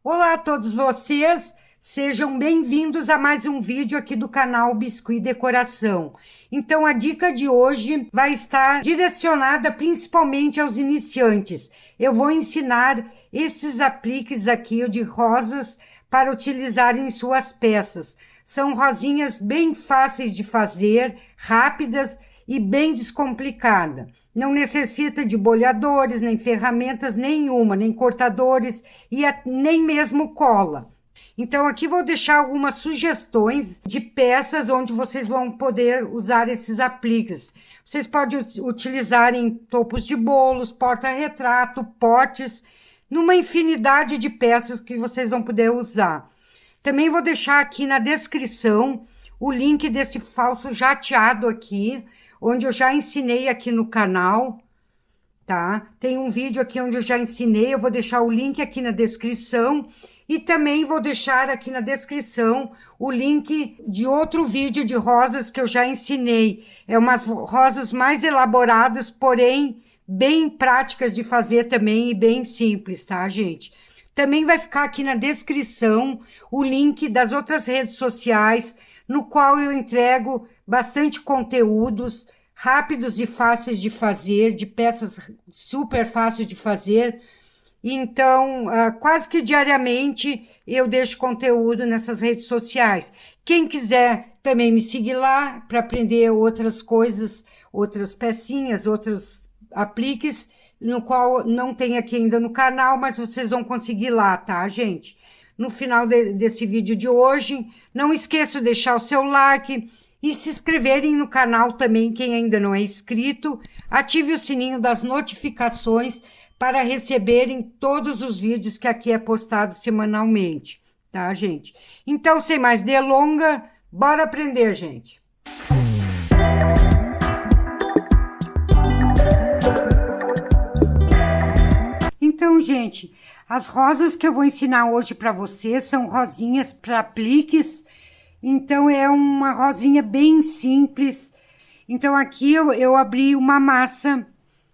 Olá a todos vocês, sejam bem-vindos a mais um vídeo aqui do canal Biscuit Decoração. Então a dica de hoje vai estar direcionada principalmente aos iniciantes. Eu vou ensinar esses apliques aqui de rosas para utilizar em suas peças. São rosinhas bem fáceis de fazer, rápidas e bem descomplicada. Não necessita de bolhadores, nem ferramentas nenhuma, nem cortadores e nem mesmo cola. Então aqui vou deixar algumas sugestões de peças onde vocês vão poder usar esses apliques. Vocês podem utilizar em topos de bolos, porta-retrato, potes, numa infinidade de peças que vocês vão poder usar. Também vou deixar aqui na descrição o link desse falso jateado aqui, onde eu já ensinei aqui no canal, tá? Tem um vídeo aqui onde eu já ensinei, eu vou deixar o link aqui na descrição e também vou deixar aqui na descrição o link de outro vídeo de rosas que eu já ensinei. É umas rosas mais elaboradas, porém bem práticas de fazer também e bem simples, tá, gente? Também vai ficar aqui na descrição o link das outras redes sociais, no qual eu entrego bastante conteúdos rápidos e fáceis de fazer, de peças super fáceis de fazer. Então, quase que diariamente eu deixo conteúdo nessas redes sociais. Quem quiser também me seguir lá para aprender outras coisas, outras pecinhas, outros apliques, no qual não tem aqui ainda no canal, mas vocês vão conseguir lá, tá, gente? No final desse vídeo de hoje, não esqueça de deixar o seu like e se inscreverem no canal também, quem ainda não é inscrito. Ative o sininho das notificações para receberem todos os vídeos que aqui é postado semanalmente, tá, gente? Então, sem mais delonga, bora aprender, gente! Então, gente, as rosas que eu vou ensinar hoje para vocês são rosinhas para apliques. Então, é uma rosinha bem simples. Então, aqui eu abri uma massa.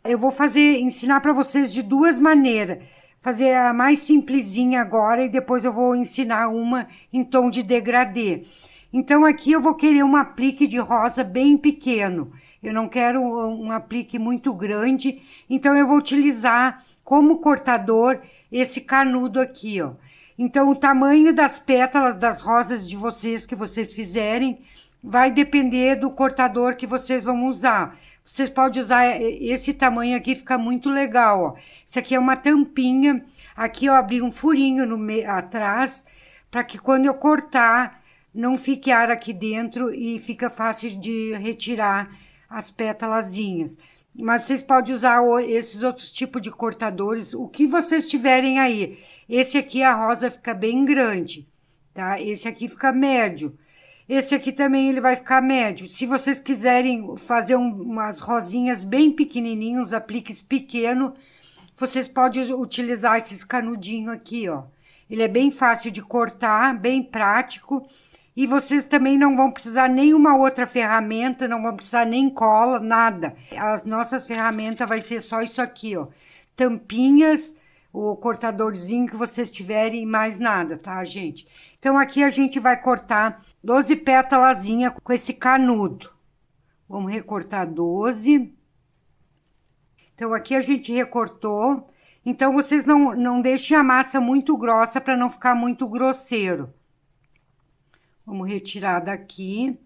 Eu vou ensinar para vocês de duas maneiras. Fazer a mais simplesinha agora e depois eu vou ensinar uma em tom de degradê. Então, aqui eu vou querer um aplique de rosa bem pequeno. Eu não quero um aplique muito grande. Então, eu vou utilizar como cortador esse canudo aqui, ó. Então, o tamanho das pétalas das rosas de vocês, que vocês fizerem, vai depender do cortador que vocês vão usar. Vocês podem usar esse tamanho aqui, fica muito legal, ó. Isso aqui é uma tampinha. Aqui eu abri um furinho atrás, para que quando eu cortar, não fique ar aqui dentro e fica fácil de retirar as pétalazinhas. Mas vocês podem usar esses outros tipos de cortadores, o que vocês tiverem aí. Esse aqui, a rosa fica bem grande, tá? Esse aqui fica médio. Esse aqui também ele vai ficar médio. Se vocês quiserem fazer umas rosinhas bem pequenininhos, apliques pequeno, vocês podem utilizar esses canudinhos aqui, ó. Ele é bem fácil de cortar, bem prático. E vocês também não vão precisar nenhuma outra ferramenta, não vão precisar nem cola, nada. As nossas ferramentas vai ser só isso aqui, ó. Tampinhas, o cortadorzinho que vocês tiverem e mais nada, tá, gente? Então, aqui a gente vai cortar 12 pétalazinhas com esse canudo. Vamos recortar 12. Então, aqui a gente recortou. Então, vocês não deixem a massa muito grossa para não ficar muito grosseiro. Vamos retirar daqui.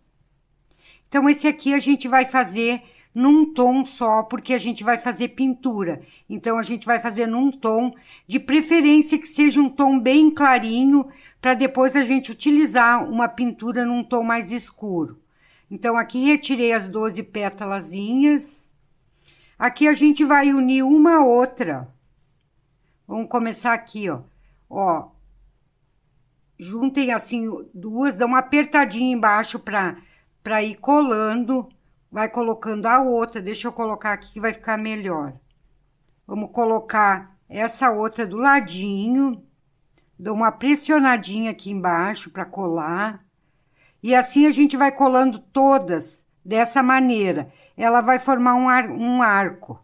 Então, esse aqui a gente vai fazer num tom só, porque a gente vai fazer pintura. Então, a gente vai fazer num tom, de preferência que seja um tom bem clarinho, para depois a gente utilizar uma pintura num tom mais escuro. Então, aqui retirei as 12 pétalazinhas. Aqui a gente vai unir uma a outra. Vamos começar aqui, ó. Ó. Juntem assim duas, dá uma apertadinha embaixo para ir colando. Vai colocando a outra, deixa eu colocar aqui que vai ficar melhor. Vamos colocar essa outra do ladinho. Dou uma pressionadinha aqui embaixo para colar. E assim a gente vai colando todas dessa maneira. Ela vai formar um arco.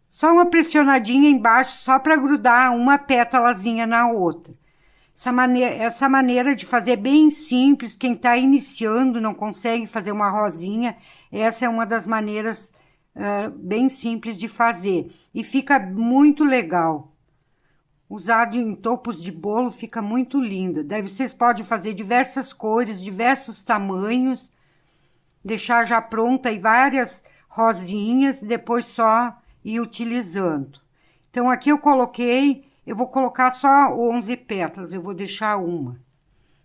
Só uma pressionadinha embaixo, só para grudar uma pétalazinha na outra. Essa maneira de fazer bem simples, quem está iniciando não consegue fazer uma rosinha, essa é uma das maneiras bem simples de fazer. E fica muito legal. Usado em topos de bolo fica muito linda. Daí vocês podem fazer diversas cores, diversos tamanhos, deixar já pronta aí várias rosinhas, depois só ir utilizando. Então, aqui eu vou colocar só 11 pétalas, eu vou deixar uma.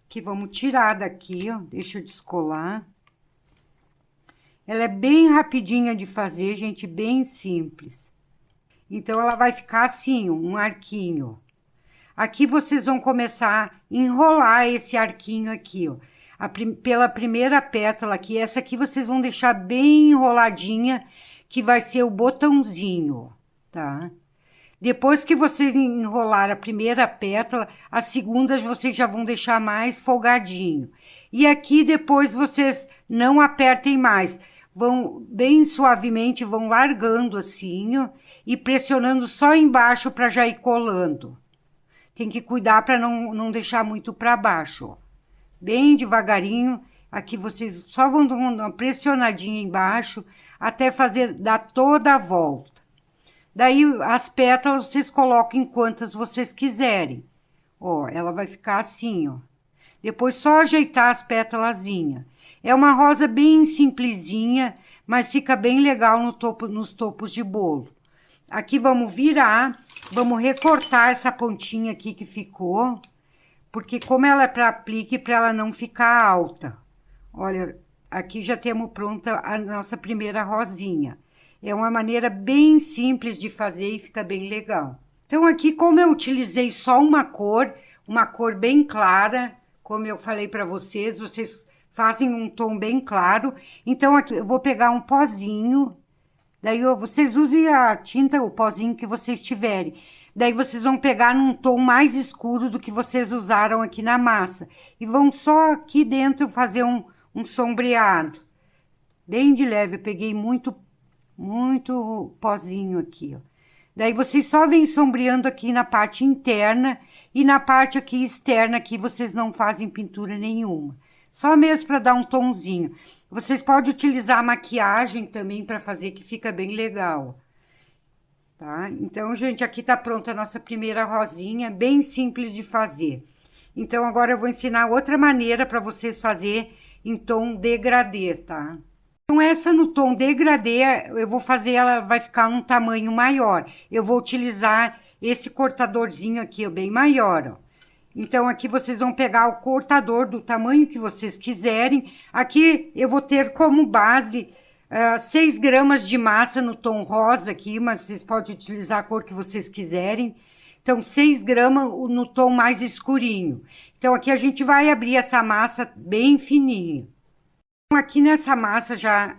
Aqui, vamos tirar daqui, ó, deixa eu descolar. Ela é bem rapidinha de fazer, gente, bem simples. Então, ela vai ficar assim, um arquinho. Aqui, vocês vão começar a enrolar esse arquinho aqui, ó. Pela primeira pétala aqui, essa aqui vocês vão deixar bem enroladinha, que vai ser o botãozinho, ó, tá? Depois que vocês enrolar a primeira pétala, as segundas vocês já vão deixar mais folgadinho. E aqui depois vocês não apertem mais, vão bem suavemente, vão largando assim, ó, e pressionando só embaixo para já ir colando. Tem que cuidar para não deixar muito para baixo, ó. Bem devagarinho, aqui vocês só vão dar uma pressionadinha embaixo até dar toda a volta. Daí as pétalas vocês colocam quantas vocês quiserem. Ó, ela vai ficar assim, ó. Depois só ajeitar as pétalazinhas. É uma rosa bem simplesinha, mas fica bem legal nos topos de bolo. Aqui vamos virar, vamos recortar essa pontinha aqui que ficou, porque como ela é para aplique, para ela não ficar alta. Olha, aqui já temos pronta a nossa primeira rosinha. É uma maneira bem simples de fazer e fica bem legal. Então, aqui, como eu utilizei só uma cor bem clara, como eu falei para vocês, vocês fazem um tom bem claro. Então, aqui eu vou pegar um pozinho, daí vocês usem a tinta, o pozinho que vocês tiverem. Daí, vocês vão pegar num tom mais escuro do que vocês usaram aqui na massa. E vão só aqui dentro fazer um sombreado. Bem de leve, eu peguei muito pozinho aqui, ó. Daí vocês só vêm sombreando aqui na parte interna e na parte aqui externa aqui vocês não fazem pintura nenhuma. Só mesmo para dar um tomzinho. Vocês podem utilizar a maquiagem também para fazer, que fica bem legal. Tá? Então, gente, aqui tá pronta a nossa primeira rosinha, bem simples de fazer. Então, agora eu vou ensinar outra maneira para vocês fazer em tom degradê, tá? Então, essa no tom degradê, eu vou fazer, ela vai ficar um tamanho maior. Eu vou utilizar esse cortadorzinho aqui, ó, bem maior, ó. Então, aqui vocês vão pegar o cortador do tamanho que vocês quiserem. Aqui eu vou ter como base 6 gramas de massa no tom rosa aqui, mas vocês podem utilizar a cor que vocês quiserem. Então, 6 gramas no tom mais escurinho. Então, aqui a gente vai abrir essa massa bem fininha. Aqui nessa massa já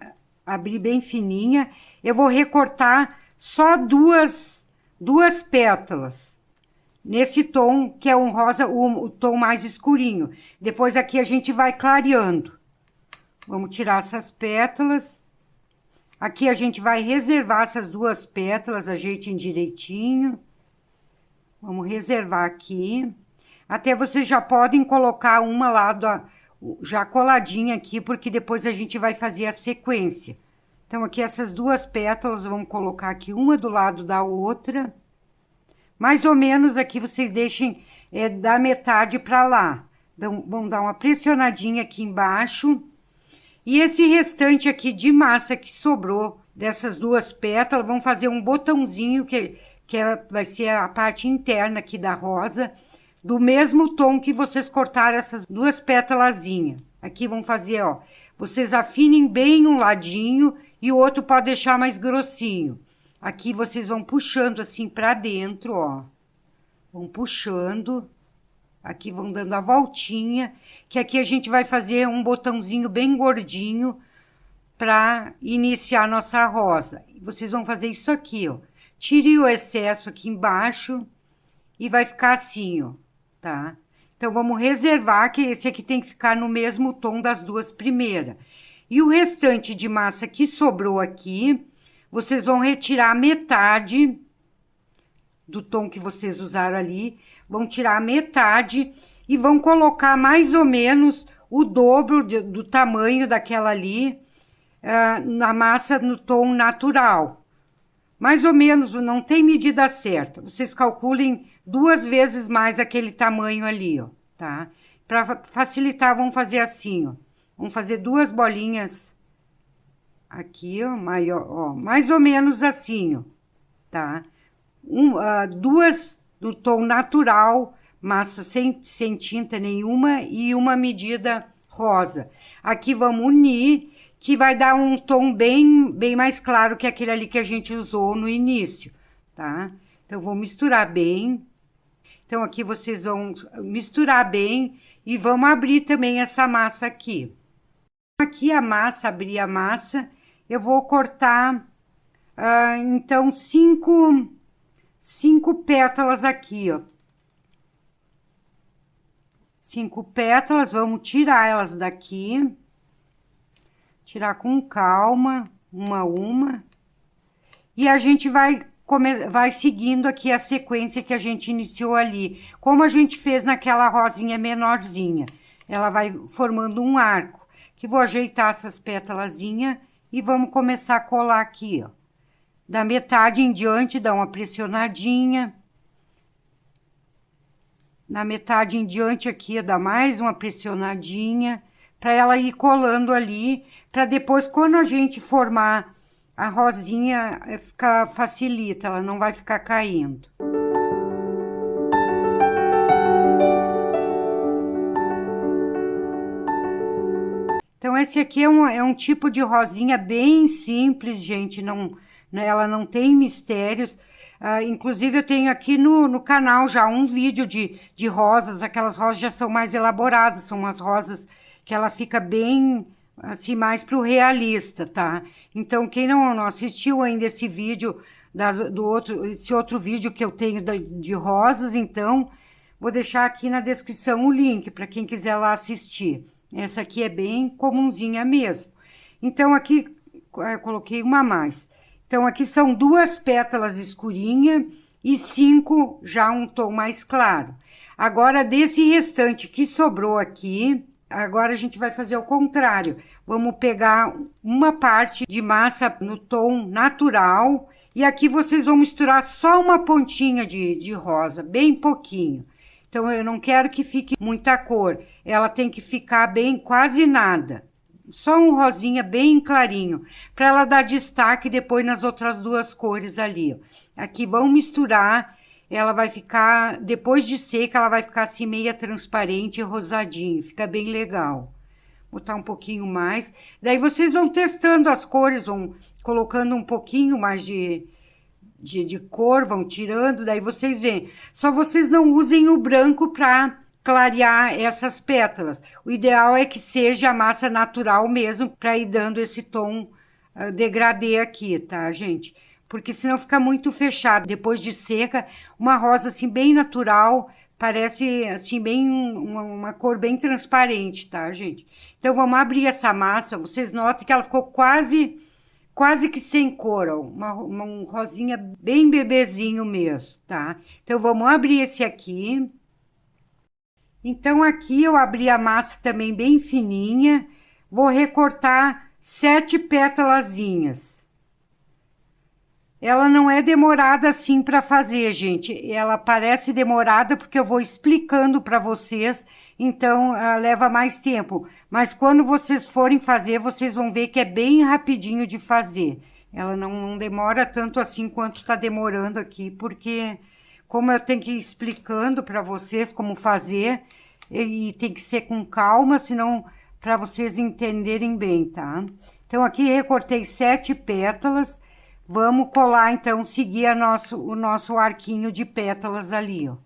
abri bem fininha, eu vou recortar só duas pétalas, nesse tom que é um rosa, o tom mais escurinho. Depois aqui a gente vai clareando. Vamos tirar essas pétalas. Aqui a gente vai reservar essas 2 pétalas, ajeitem direitinho. Vamos reservar aqui. Até vocês já podem colocar uma lá já coladinha aqui, porque depois a gente vai fazer a sequência. Então, aqui essas 2 pétalas, vamos colocar aqui uma do lado da outra. Mais ou menos aqui vocês deixem da metade para lá. Então, vamos dar uma pressionadinha aqui embaixo. E esse restante aqui de massa que sobrou dessas 2 pétalas, vamos fazer um botãozinho vai ser a parte interna aqui da rosa, do mesmo tom que vocês cortaram essas 2 pétalazinhas. Aqui vão fazer, ó, vocês afinem bem um ladinho e o outro pode deixar mais grossinho. Aqui vocês vão puxando assim pra dentro, ó. Vão puxando. Aqui vão dando a voltinha, que aqui a gente vai fazer um botãozinho bem gordinho pra iniciar a nossa rosa. Vocês vão fazer isso aqui, ó. Tire o excesso aqui embaixo e vai ficar assim, ó. Tá? Então, vamos reservar que esse aqui tem que ficar no mesmo tom das 2 primeiras. E o restante de massa que sobrou aqui, vocês vão retirar metade do tom que vocês usaram ali, vão tirar metade e vão colocar mais ou menos o dobro do tamanho daquela ali na massa no tom natural. Mais ou menos, não tem medida certa. Vocês calculem 2 vezes mais aquele tamanho ali, ó, tá? Para facilitar, vamos fazer assim, ó. Vamos fazer 2 bolinhas aqui, ó, maior, ó, mais ou menos assim, ó, tá? 2 no tom natural, massa sem tinta nenhuma e uma medida rosa. Aqui vamos unir, que vai dar um tom bem mais claro que aquele ali que a gente usou no início, tá? Então, vou misturar bem. Então, aqui vocês vão misturar bem e vamos abrir também essa massa aqui. Aqui a massa, abrir a massa, eu vou cortar, então, 5 pétalas aqui, ó. 5 pétalas, vamos tirar elas daqui. Tirar com calma, uma a uma. E a gente vai seguindo aqui a sequência que a gente iniciou ali. Como a gente fez naquela rosinha menorzinha. Ela vai formando um arco. Que vou ajeitar essas pétalazinhas e vamos começar a colar aqui, ó. Da metade em diante, dá uma pressionadinha. Na metade em diante aqui, dá mais uma pressionadinha. Para ela ir colando ali, para depois, quando a gente formar a rosinha, facilita, ela não vai ficar caindo. Então, esse aqui é um tipo de rosinha bem simples, gente, ela não tem mistérios. Inclusive, eu tenho aqui no canal já um vídeo de rosas, aquelas rosas já são mais elaboradas, são umas rosas que ela fica bem, assim, mais pro realista, tá? Então, quem não assistiu ainda esse vídeo, esse outro vídeo que eu tenho de rosas, então, vou deixar aqui na descrição o link, para quem quiser lá assistir. Essa aqui é bem comunzinha mesmo. Então, aqui, eu coloquei uma a mais. Então, aqui são 2 pétalas escurinha e 5 já um tom mais claro. Agora, desse restante que sobrou aqui, agora a gente vai fazer o contrário. Vamos pegar uma parte de massa no tom natural e aqui vocês vão misturar só uma pontinha de rosa, bem pouquinho. Então, eu não quero que fique muita cor. Ela tem que ficar bem, quase nada. Só um rosinha bem clarinho, para ela dar destaque depois nas outras 2 cores ali, ó. Aqui vão misturar, ela vai ficar, depois de seca, ela vai ficar assim meia transparente e rosadinho, fica bem legal. Vou botar um pouquinho mais, daí vocês vão testando as cores, vão colocando um pouquinho mais de cor, vão tirando, daí vocês veem. Só vocês não usem o branco para clarear essas pétalas. O ideal é que seja a massa natural mesmo, para ir dando esse tom degradê aqui, tá, gente? Porque senão fica muito fechado. Depois de seca, uma rosa assim bem natural, parece assim bem uma cor bem transparente, tá, gente? Então, vamos abrir essa massa. Vocês notam que ela ficou quase que sem cor, ó, uma rosinha bem bebezinho mesmo, tá? Então, vamos abrir esse aqui. Então, aqui eu abri a massa também bem fininha, vou recortar 7 pétalazinhas. Ela não é demorada assim para fazer, gente. Ela parece demorada porque eu vou explicando para vocês, então leva mais tempo. Mas quando vocês forem fazer, vocês vão ver que é bem rapidinho de fazer. Ela não demora tanto assim quanto está demorando aqui, porque como eu tenho que ir explicando para vocês como fazer, e tem que ser com calma, senão para vocês entenderem bem, tá? Então, aqui recortei 7 pétalas. Vamos colar, então, seguir o nosso arquinho de pétalas ali, ó.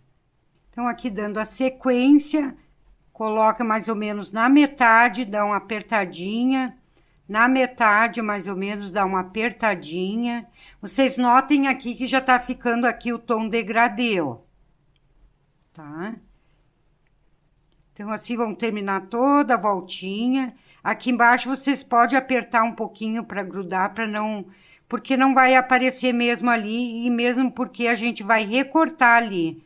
Então, aqui dando a sequência, coloca mais ou menos na metade, dá uma apertadinha. Na metade, mais ou menos, dá uma apertadinha. Vocês notem aqui que já tá ficando aqui o tom degradê, ó. Tá? Então, assim, vamos terminar toda a voltinha. Aqui embaixo, vocês podem apertar um pouquinho para grudar, para não... porque não vai aparecer mesmo ali, e mesmo porque a gente vai recortar ali.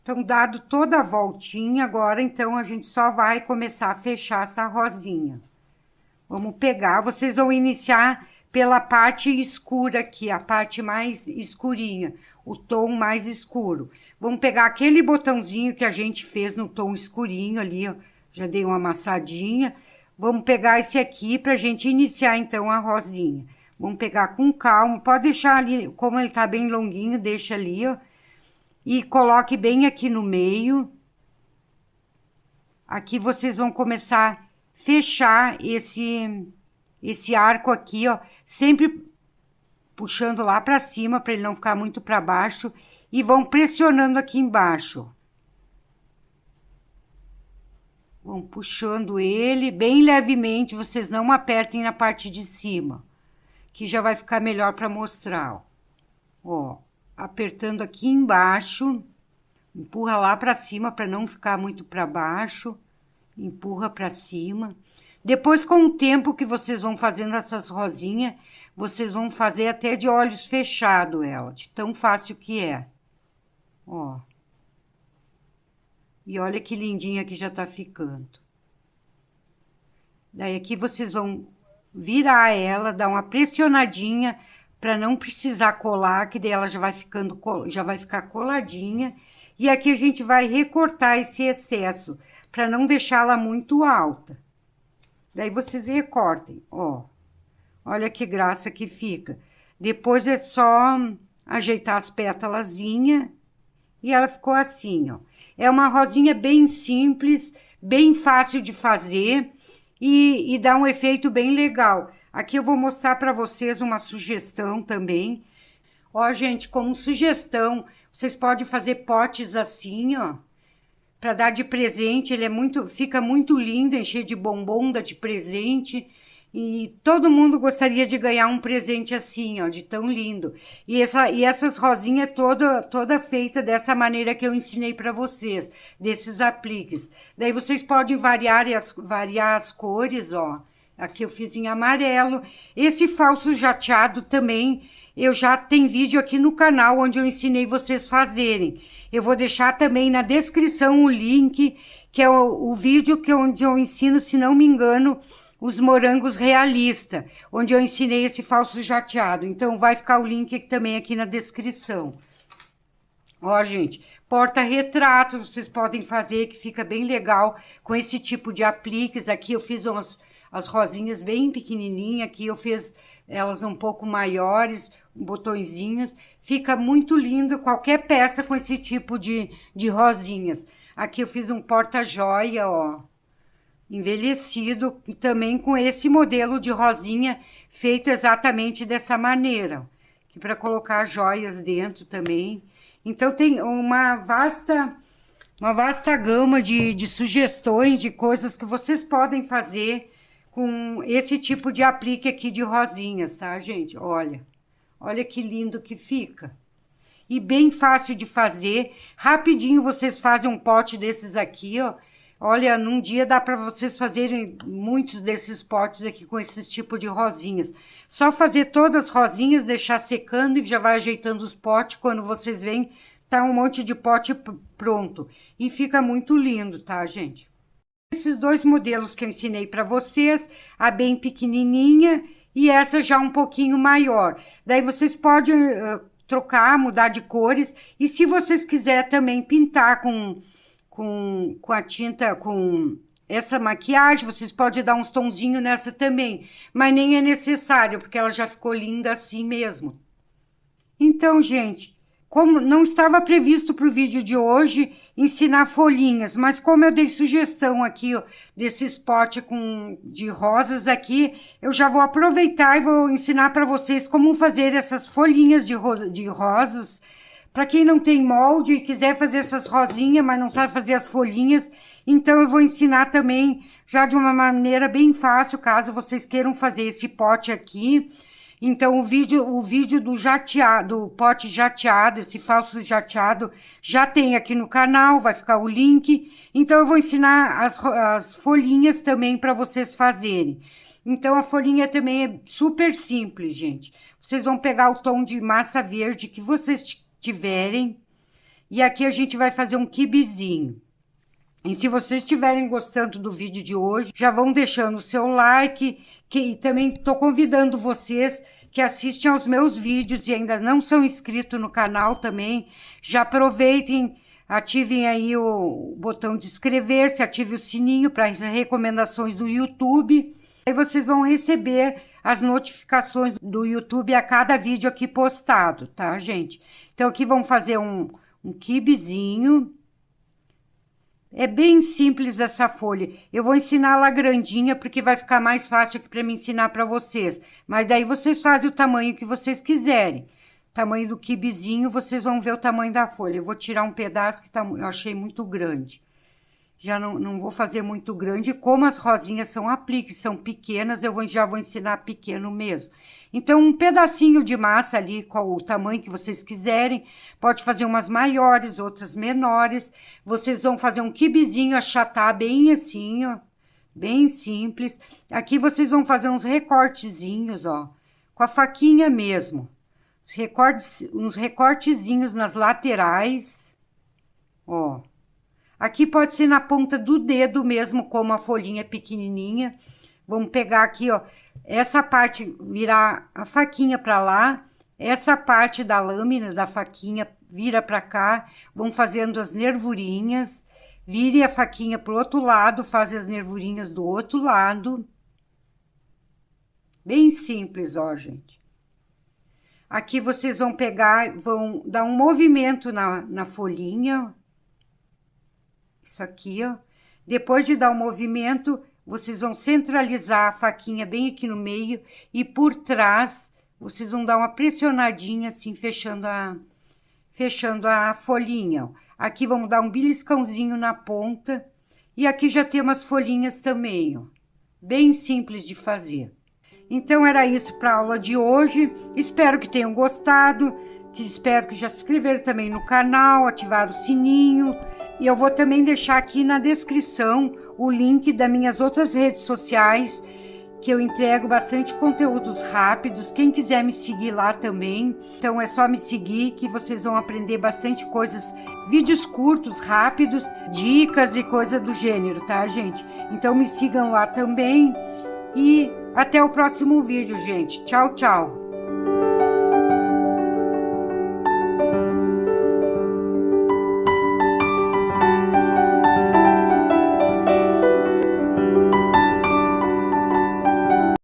Então, dado toda a voltinha, agora, então, a gente só vai começar a fechar essa rosinha. Vamos pegar, vocês vão iniciar pela parte escura aqui, a parte mais escurinha, o tom mais escuro. Vamos pegar aquele botãozinho que a gente fez no tom escurinho ali, ó, já dei uma amassadinha. Vamos pegar esse aqui pra gente iniciar, então, a rosinha. Vamos pegar com calma, pode deixar ali, como ele tá bem longuinho, deixa ali, ó. E coloque bem aqui no meio. Aqui vocês vão começar a fechar esse arco aqui, ó. Sempre puxando lá pra cima, para ele não ficar muito para baixo. E vão pressionando aqui embaixo. Vão puxando ele bem levemente, vocês não apertem na parte de cima. Que já vai ficar melhor para mostrar, ó. Apertando aqui embaixo, empurra lá para cima para não ficar muito para baixo, empurra para cima. Depois, com o tempo que vocês vão fazendo essas rosinhas, vocês vão fazer até de olhos fechados ela, de tão fácil que é. Ó. E olha que lindinha que já tá ficando. Daí aqui vocês vão virar ela, dar uma pressionadinha, para não precisar colar, que daí ela já vai ficar coladinha. E aqui a gente vai recortar esse excesso, para não deixá-la muito alta. Daí vocês recortem, ó. Olha que graça que fica. Depois é só ajeitar as pétalazinhas e ela ficou assim, ó. É uma rosinha bem simples, bem fácil de fazer e dá um efeito bem legal. Aqui eu vou mostrar para vocês uma sugestão também. Ó, gente, como sugestão, vocês podem fazer potes assim, ó, para dar de presente. Ele fica muito lindo, encher de bombom, dá de presente. E todo mundo gostaria de ganhar um presente assim, ó, de tão lindo. E essas rosinhas toda feita dessa maneira que eu ensinei para vocês, desses apliques. Daí vocês podem variar as cores, ó. Aqui eu fiz em amarelo. Esse falso jateado também, eu já tenho vídeo aqui no canal onde eu ensinei vocês fazerem. Eu vou deixar também na descrição o link, que é o vídeo onde eu ensino, se não me engano, os morangos realistas, onde eu ensinei esse falso jateado. Então, vai ficar o link também aqui na descrição. Ó, gente, porta-retrato vocês podem fazer, que fica bem legal com esse tipo de apliques. Aqui eu fiz as rosinhas bem pequenininhas, aqui eu fiz elas um pouco maiores, botõezinhos. Fica muito lindo qualquer peça com esse tipo de rosinhas. Aqui eu fiz um porta-joia, ó, envelhecido, também com esse modelo de rosinha feito exatamente dessa maneira, que para colocar joias dentro também. Então tem uma vasta gama de sugestões, de coisas que vocês podem fazer com esse tipo de aplique aqui de rosinhas, tá, gente? Olha que lindo que fica. E bem fácil de fazer, rapidinho vocês fazem um pote desses aqui, ó. Olha, num dia dá para vocês fazerem muitos desses potes aqui com esses tipos de rosinhas. Só fazer todas as rosinhas, deixar secando e já vai ajeitando os potes. Quando vocês veem, tá um monte de pote pronto. E fica muito lindo, tá, gente? Esses dois modelos que eu ensinei para vocês, a bem pequenininha e essa já um pouquinho maior. Daí vocês podem trocar, mudar de cores. E se vocês quiserem também pintar com a tinta, com essa maquiagem, vocês podem dar uns tonzinhos nessa também, mas nem é necessário, porque ela já ficou linda assim mesmo. Então, gente, como não estava previsto para o vídeo de hoje ensinar folhinhas, mas como eu dei sugestão aqui, ó, desse spot de rosas aqui, eu já vou aproveitar e vou ensinar para vocês como fazer essas folhinhas de rosas. Para quem não tem molde e quiser fazer essas rosinhas, mas não sabe fazer as folhinhas, então eu vou ensinar também já de uma maneira bem fácil, caso vocês queiram fazer esse pote aqui. Então, o vídeo do pote jateado, esse falso jateado, já tem aqui no canal, vai ficar o link. Então, eu vou ensinar as folhinhas também para vocês fazerem. Então, a folhinha também é super simples, gente. Vocês vão pegar o tom de massa verde que vocês tiverem. E aqui a gente vai fazer um quibezinho. E se vocês estiverem gostando do vídeo de hoje, já vão deixando o seu like, que também estou convidando vocês que assistem aos meus vídeos e ainda não são inscritos no canal também, já aproveitem, ativem aí o botão de inscrever-se, ative o sininho para as recomendações do YouTube. Aí vocês vão receber as notificações do YouTube a cada vídeo aqui postado, tá, gente? Então aqui vamos fazer um quibezinho. É bem simples essa folha. Eu vou ensinar ela grandinha porque vai ficar mais fácil aqui para me ensinar para vocês. Mas daí vocês fazem o tamanho que vocês quiserem. Tamanho do quibezinho, vocês vão ver o tamanho da folha. Eu vou tirar um pedaço que eu achei muito grande. Já não vou fazer muito grande. Como as rosinhas são apliques, são pequenas, já vou ensinar pequeno mesmo. Então, um pedacinho de massa ali, qual o tamanho que vocês quiserem. Pode fazer umas maiores, outras menores. Vocês vão fazer um quibezinho, achatar bem assim, ó. Bem simples. Aqui vocês vão fazer uns recortezinhos, ó. Com a faquinha mesmo. Uns recortezinhos nas laterais. Ó. Aqui pode ser na ponta do dedo mesmo, como a folhinha pequenininha. Vamos pegar aqui, ó, essa parte, virar a faquinha para lá, essa parte da lâmina da faquinha vira para cá, vamos fazendo as nervurinhas, vire a faquinha pro outro lado, faz as nervurinhas do outro lado. Bem simples, ó, gente. Aqui vocês vão pegar, vão dar um movimento na folhinha, isso aqui, ó. Depois de dar o movimento, vocês vão centralizar a faquinha bem aqui no meio e por trás, vocês vão dar uma pressionadinha assim, fechando a folhinha, ó. Aqui vamos dar um beliscãozinho na ponta e aqui já tem umas folhinhas também, ó. Bem simples de fazer. Então, era isso para a aula de hoje. Espero que tenham gostado, espero que já se inscreveram também no canal, ativaram o sininho. E eu vou também deixar aqui na descrição o link das minhas outras redes sociais, que eu entrego bastante conteúdos rápidos. Quem quiser me seguir lá também, então é só me seguir que vocês vão aprender bastante coisas, vídeos curtos, rápidos, dicas e coisas do gênero, tá, gente? Então me sigam lá também e até o próximo vídeo, gente. Tchau, tchau!